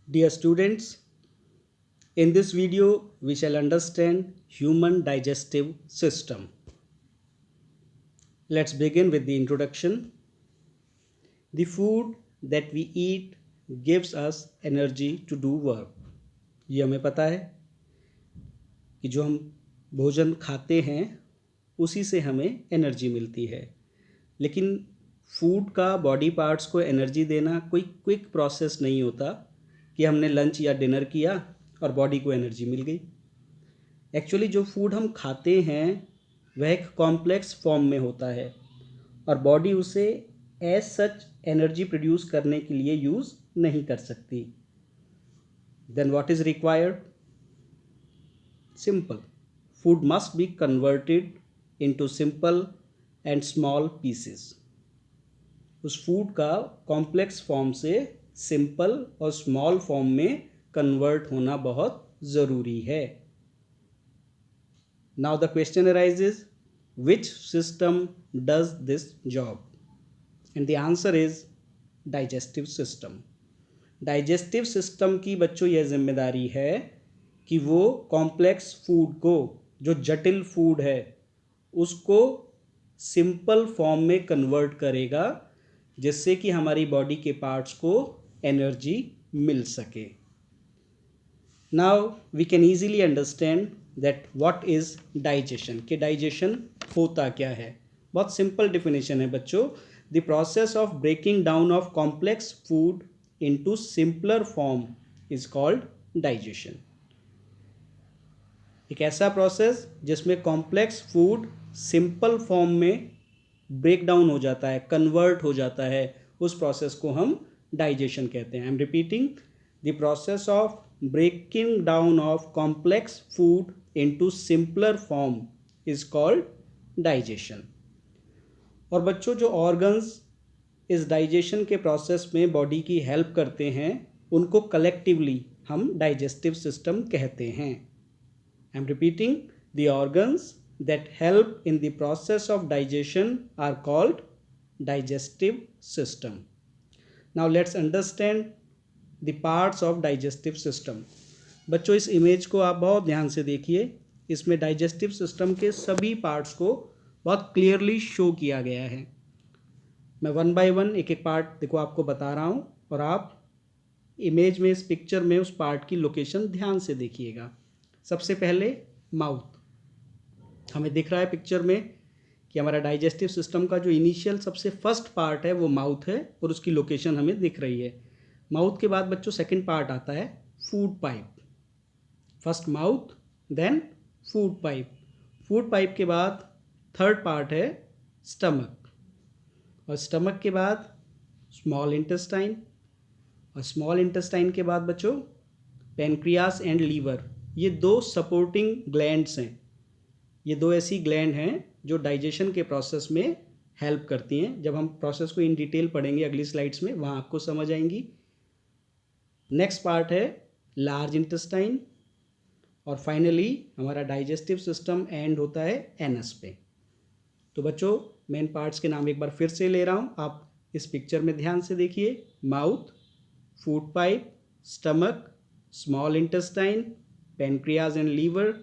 Dear students, in this video we shall understand human digestive system. Let's begin with the introduction. The food that we eat gives us energy to do work. ये हमें पता है कि जो हम भोजन खाते हैं उसी से हमें एनर्जी मिलती है, लेकिन फूड का बॉडी पार्ट्स को एनर्जी देना कोई क्विक प्रोसेस नहीं होता कि हमने लंच या डिनर किया और बॉडी को एनर्जी मिल गई। एक्चुअली जो फूड हम खाते हैं वह एक कॉम्प्लेक्स फॉर्म में होता है और बॉडी उसे एज सच एनर्जी प्रोड्यूस करने के लिए यूज़ नहीं कर सकती। Then what is required? Simple, food must be converted into simple and small pieces. उस फूड का कॉम्प्लेक्स फॉर्म से सिंपल और स्मॉल फॉर्म में कन्वर्ट होना बहुत ज़रूरी है। Now the question arises, which system does this job? And the answer is digestive system. Digestive system की बच्चों यह जिम्मेदारी है कि वो कॉम्प्लेक्स फूड को, जो जटिल फूड है, उसको सिंपल फॉर्म में कन्वर्ट करेगा जिससे कि हमारी बॉडी के पार्ट्स को एनर्जी मिल सके। Now we can easily understand that what is digestion, कि डाइजेशन होता क्या है। बहुत सिंपल डिफिनेशन है बच्चों, the process of breaking down of complex food into simpler form is called digestion. एक ऐसा प्रोसेस जिसमें कॉम्प्लेक्स फूड सिंपल फॉर्म में ब्रेक डाउन हो जाता है, कन्वर्ट हो जाता है, उस प्रोसेस को हम डाइजेशन कहते हैं। I am repeating, the process of breaking down of complex food into simpler form is called digestion. और बच्चों, जो ऑर्गन्स इस डाइजेशन के प्रोसेस में बॉडी की हेल्प करते हैं उनको कलेक्टिवली हम डाइजेस्टिव सिस्टम कहते हैं। I am repeating, the organs that help in the process of digestion are called digestive system. Now let's understand the parts of digestive system. बच्चों, इस इमेज को आप बहुत ध्यान से देखिए। इसमें डाइजेस्टिव सिस्टम के सभी पार्ट्स को बहुत क्लियरली शो किया गया है। मैं वन बाय वन एक एक पार्ट देखो आपको बता रहा हूँ और आप इमेज में, इस पिक्चर में उस पार्ट की लोकेशन ध्यान से देखिएगा। सबसे पहले माउथ। हमें दिख रहा है पिक्चर में कि हमारा डाइजेस्टिव सिस्टम का जो इनिशियल सबसे फर्स्ट पार्ट है वो माउथ है और उसकी लोकेशन हमें दिख रही है। माउथ के बाद बच्चों सेकंड पार्ट आता है food pipe. First mouth, then food pipe. Food pipe के बाद थर्ड पार्ट है स्टमक, और स्टमक के बाद स्मॉल इंटेस्टाइन, और स्मॉल इंटेस्टाइन के बाद बच्चों पेनक्रियास एंड लीवर। ये दो सपोर्टिंग ग्लैंड्स हैं। ये दो ऐसी ग्लैंड हैं जो डाइजेशन के प्रोसेस में हेल्प करती हैं। जब हम प्रोसेस को इन डिटेल पढ़ेंगे अगली स्लाइड्स में, वहाँ आपको समझ आएंगी। नेक्स्ट पार्ट है लार्ज इंटेस्टाइन, और फाइनली हमारा डाइजेस्टिव सिस्टम एंड होता है एनस पे। तो बच्चों, मेन पार्ट्स के नाम एक बार फिर से ले रहा हूँ, आप इस पिक्चर में ध्यान से देखिए। Mouth, food pipe, stomach, small intestine, pancreas and liver,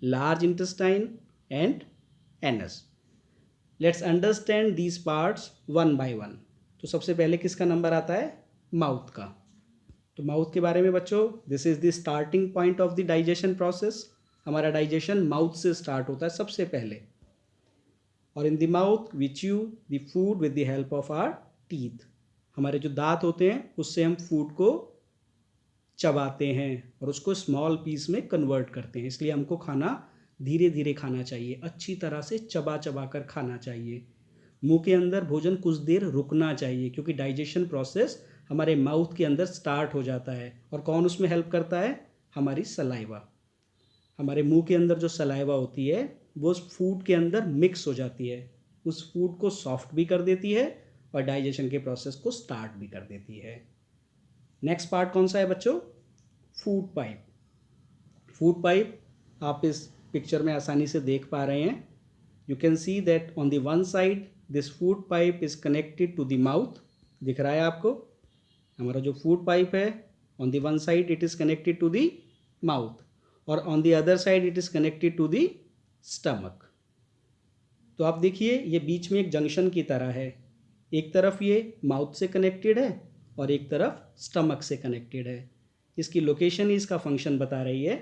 large intestine and anus. Let's understand these parts one by one. तो सबसे पहले किसका नंबर आता है? माउथ का। तो माउथ के बारे में बच्चों, this is the starting point of the digestion process. हमारा डाइजेशन माउथ से स्टार्ट होता है सबसे पहले, और in the mouth we chew the food with the help of our teeth. हमारे जो दांत होते हैं उससे हम फूड को चबाते हैं और उसको स्मॉल पीस में कन्वर्ट करते हैं। इसलिए हमको खाना धीरे धीरे खाना चाहिए, अच्छी तरह से चबा चबा कर खाना चाहिए। मुंह के अंदर भोजन कुछ देर रुकना चाहिए, क्योंकि डाइजेशन प्रोसेस हमारे माउथ के अंदर स्टार्ट हो जाता है। और कौन उसमें हेल्प करता है? हमारी सलाइवा। हमारे मुंह के अंदर जो सलाइवा होती है वो उस फूड के अंदर मिक्स हो जाती है, उस फूड को सॉफ्ट भी कर देती है और डाइजेशन के प्रोसेस को स्टार्ट भी कर देती है। नेक्स्ट पार्ट कौन सा है बच्चों? Food pipe. फूड पाइप आप इस पिक्चर में आसानी से देख पा रहे हैं। You can see that on the one side this food pipe is connected to the mouth. दिख रहा है आपको? हमारा जो फूड पाइप है On the one side it is connected to the mouth और on the other side it is connected to the stomach. तो आप देखिए ये बीच में एक जंक्शन की तरह है, एक तरफ ये माउथ से कनेक्टेड है और एक तरफ स्टमक से कनेक्टेड है. इसकी लोकेशन ही इसका फंक्शन बता रही है.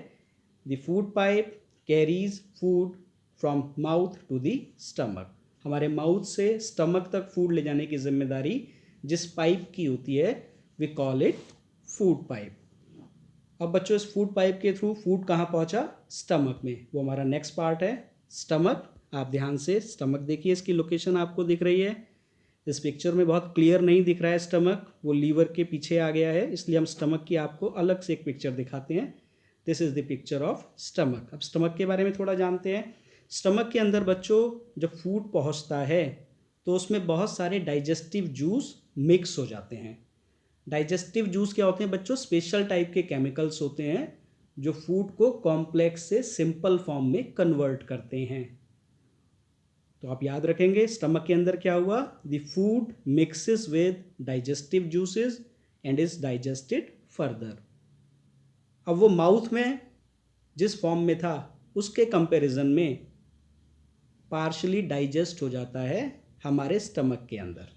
The food pipe carries food from mouth to the stomach. हमारे माउथ से स्टमक तक फूड ले जाने की जिम्मेदारी जिस पाइप की होती है we call it food pipe. अब बच्चों इस फूड पाइप के थ्रू फूड कहाँ पहुँचा? स्टमक में. वो हमारा नेक्स्ट पार्ट है स्टमक. आप ध्यान से स्टमक देखिए, इसकी लोकेशन आपको दिख रही है. इस पिक्चर में बहुत क्लियर नहीं दिख रहा है स्टमक, वो लीवर के पीछे आ गया है, इसलिए हम स्टमक की आपको अलग से एक पिक्चर दिखाते हैं. This is the picture of stomach. अब स्टमक के बारे में थोड़ा जानते हैं. स्टमक के अंदर बच्चों जब फूड पहुंचता है तो उसमें बहुत सारे डाइजेस्टिव जूस मिक्स हो जाते हैं. डाइजेस्टिव जूस क्या होते हैं बच्चों? स्पेशल टाइप के केमिकल्स होते हैं जो फूड को कॉम्प्लेक्स से सिंपल फॉर्म में कन्वर्ट करते हैं. तो आप याद रखेंगे स्टमक के अंदर क्या हुआ? The food mixes with digestive juices and is digested further. अब वो माउथ में जिस फॉर्म में था उसके कंपैरिजन में पार्शली डाइजेस्ट हो जाता है हमारे स्टमक के अंदर.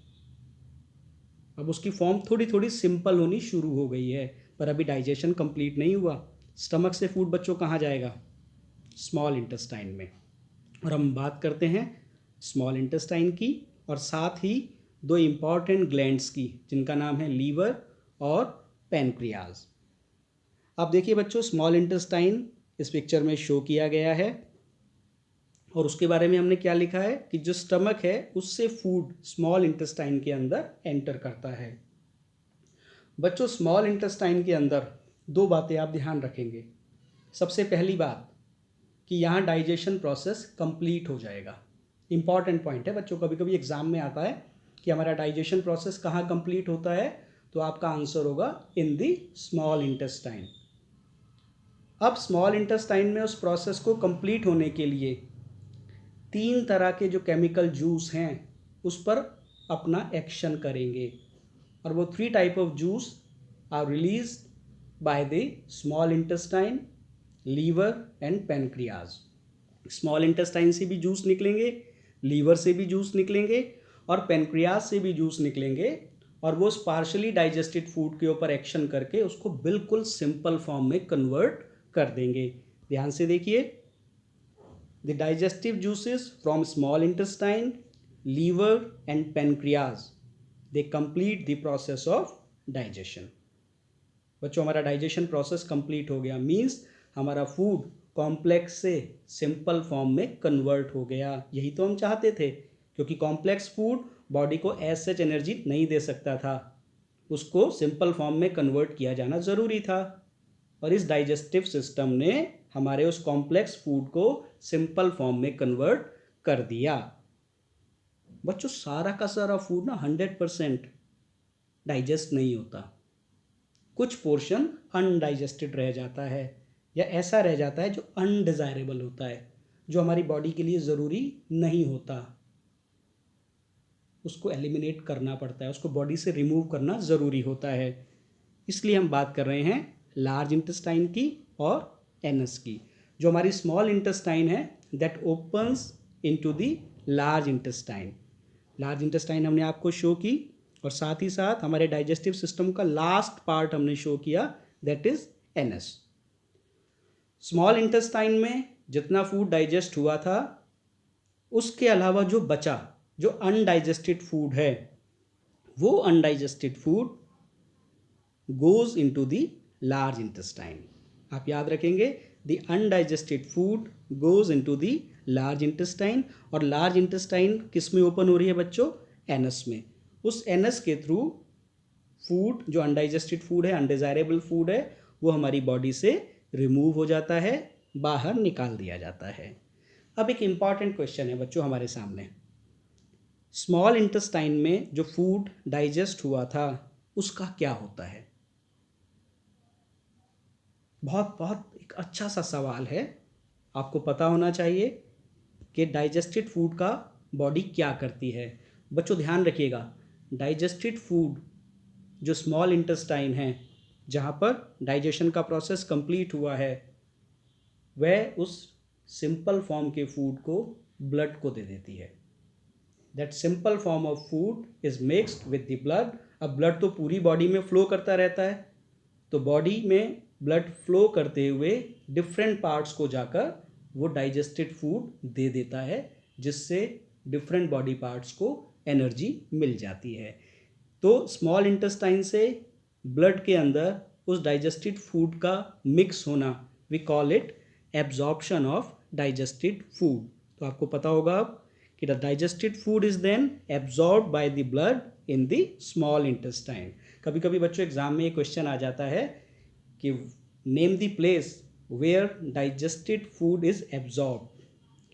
अब उसकी फॉर्म थोड़ी थोड़ी सिंपल होनी शुरू हो गई है, पर अभी डाइजेशन कंप्लीट नहीं हुआ. स्टमक से फूड बच्चों कहाँ जाएगा? स्मॉल इंटेस्टाइन में. और हम बात करते हैं स्मॉल इंटेस्टाइन की और साथ ही दो इम्पॉर्टेंट ग्लैंड्स की जिनका नाम है लीवर और पैनक्रियाज. अब देखिए बच्चों स्मॉल इंटेस्टाइन इस पिक्चर में शो किया गया है और उसके बारे में हमने क्या लिखा है कि जो स्टमक है उससे फूड स्मॉल इंटेस्टाइन के अंदर एंटर करता है. बच्चों स्मॉल इंटेस्टाइन के अंदर दो बातें आप ध्यान रखेंगे. सबसे पहली बात कि यहाँ डाइजेशन प्रोसेस कंप्लीट हो जाएगा. इंपॉर्टेंट पॉइंट है बच्चों, कभी कभी एग्जाम में आता है कि हमारा डाइजेशन प्रोसेस कहाँ कंप्लीट होता है, तो आपका आंसर होगा इन द स्मॉल इंटेस्टाइन. अब स्मॉल इंटेस्टाइन में उस प्रोसेस को कंप्लीट होने के लिए 3 तरह के जो केमिकल जूस हैं उस पर अपना एक्शन करेंगे और वो 3 type of juice are release by the small intestine, liver and pancreas. Small intestine से भी जूस निकलेंगे, लीवर से भी जूस निकलेंगे और पैनक्रियाज से भी जूस निकलेंगे और वो पार्शली डाइजेस्टेड फूड के ऊपर एक्शन करके उसको बिल्कुल सिंपल फॉर्म में कन्वर्ट कर देंगे. ध्यान से देखिए, the digestive juices from small intestine, liver and pancreas they complete the process of digestion. बच्चों हमारा डाइजेशन प्रोसेस कंप्लीट हो गया, मीन्स हमारा फूड कॉम्प्लेक्स से सिंपल फॉर्म में कन्वर्ट हो गया. यही तो हम चाहते थे, क्योंकि कॉम्प्लेक्स फूड बॉडी को एज सच एनर्जी नहीं दे सकता था, उसको सिंपल फॉर्म में कन्वर्ट किया जाना ज़रूरी था. और इस डाइजेस्टिव सिस्टम ने हमारे उस कॉम्प्लेक्स फूड को सिंपल फॉर्म में कन्वर्ट कर दिया. बच्चों सारा का सारा फूड ना 100% डाइजेस्ट नहीं होता. कुछ पोर्शन अनडाइजेस्टेड रह जाता है या ऐसा रह जाता है जो अनडिज़ायरेबल होता है, जो हमारी बॉडी के लिए ज़रूरी नहीं होता. उसको एलिमिनेट करना पड़ता है, उसको बॉडी से रिमूव करना ज़रूरी होता है. इसलिए हम बात कर रहे हैं लार्ज इंटेस्टाइन की और एनस की. जो हमारी स्मॉल इंटेस्टाइन है that opens into the large intestine. Large intestine हमने आपको शो की और साथ ही साथ हमारे डाइजेस्टिव सिस्टम का लास्ट पार्ट हमने शो किया, that is anus. Small intestine में जितना फूड डाइजेस्ट हुआ था उसके अलावा जो बचा, जो अनडाइजेस्टेड फूड है, वो undigested food goes into the large intestine. आप याद रखेंगे the undigested food goes into the large intestine. और लार्ज इंटेस्टाइन किस में ओपन हो रही है बच्चों? एनस में. उस एनस के थ्रू फूड जो अनडाइजेस्टेड फूड है, अनडिजायरेबल फूड है, वो हमारी बॉडी से रिमूव हो जाता है, बाहर निकाल दिया जाता है. अब एक इम्पॉर्टेंट क्वेश्चन है बच्चों हमारे सामने. स्मॉल इंटेस्टाइन में जो फूड डाइजेस्ट हुआ था उसका क्या होता है? बहुत बहुत एक अच्छा सा सवाल है. आपको पता होना चाहिए कि डाइजेस्टेड फूड का बॉडी क्या करती है. बच्चों ध्यान रखिएगा, डाइजेस्टेड फूड जो स्मॉल इंटेस्टाइन है जहाँ पर डाइजेशन का प्रोसेस कंप्लीट हुआ है वह उस सिंपल फॉर्म के फूड को ब्लड को दे देती है. That simple form of food is mixed with the blood. अब ब्लड तो पूरी बॉडी में फ्लो करता रहता है, तो बॉडी में ब्लड फ्लो करते हुए डिफरेंट पार्ट्स को जाकर वो डाइजेस्टेड फूड दे देता है, जिससे डिफरेंट बॉडी पार्ट्स को एनर्जी मिल जाती है. तो स्मॉल इंटेस्टाइन से ब्लड के अंदर उस डाइजेस्टेड फूड का मिक्स होना, we call it absorption of digested food. तो आपको पता होगा अब कि the digested food is then absorb by the blood in the small intestine. कभी कभी बच्चों एग्जाम में ये क्वेश्चन आ जाता है कि name the place where digested food is absorb,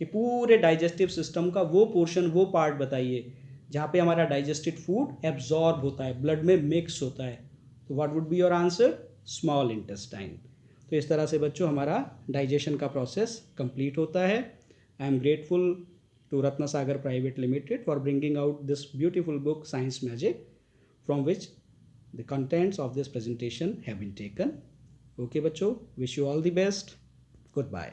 कि पूरे डाइजेस्टिव सिस्टम का वो पोर्शन, वो पार्ट बताइए जहाँ पे हमारा डाइजेस्टेड फूड एब्जॉर्ब होता है, ब्लड में मिक्स होता है. तो what would be your answer? Small intestine. तो इस तरह से बच्चों हमारा डाइजेशन का प्रोसेस कंप्लीट होता है. I am grateful to Ratna Sagar Private Limited for bringing out this beautiful book Science Magic, from which the contents of this presentation have been taken. Okay बच्चों, wish you all the best. Goodbye.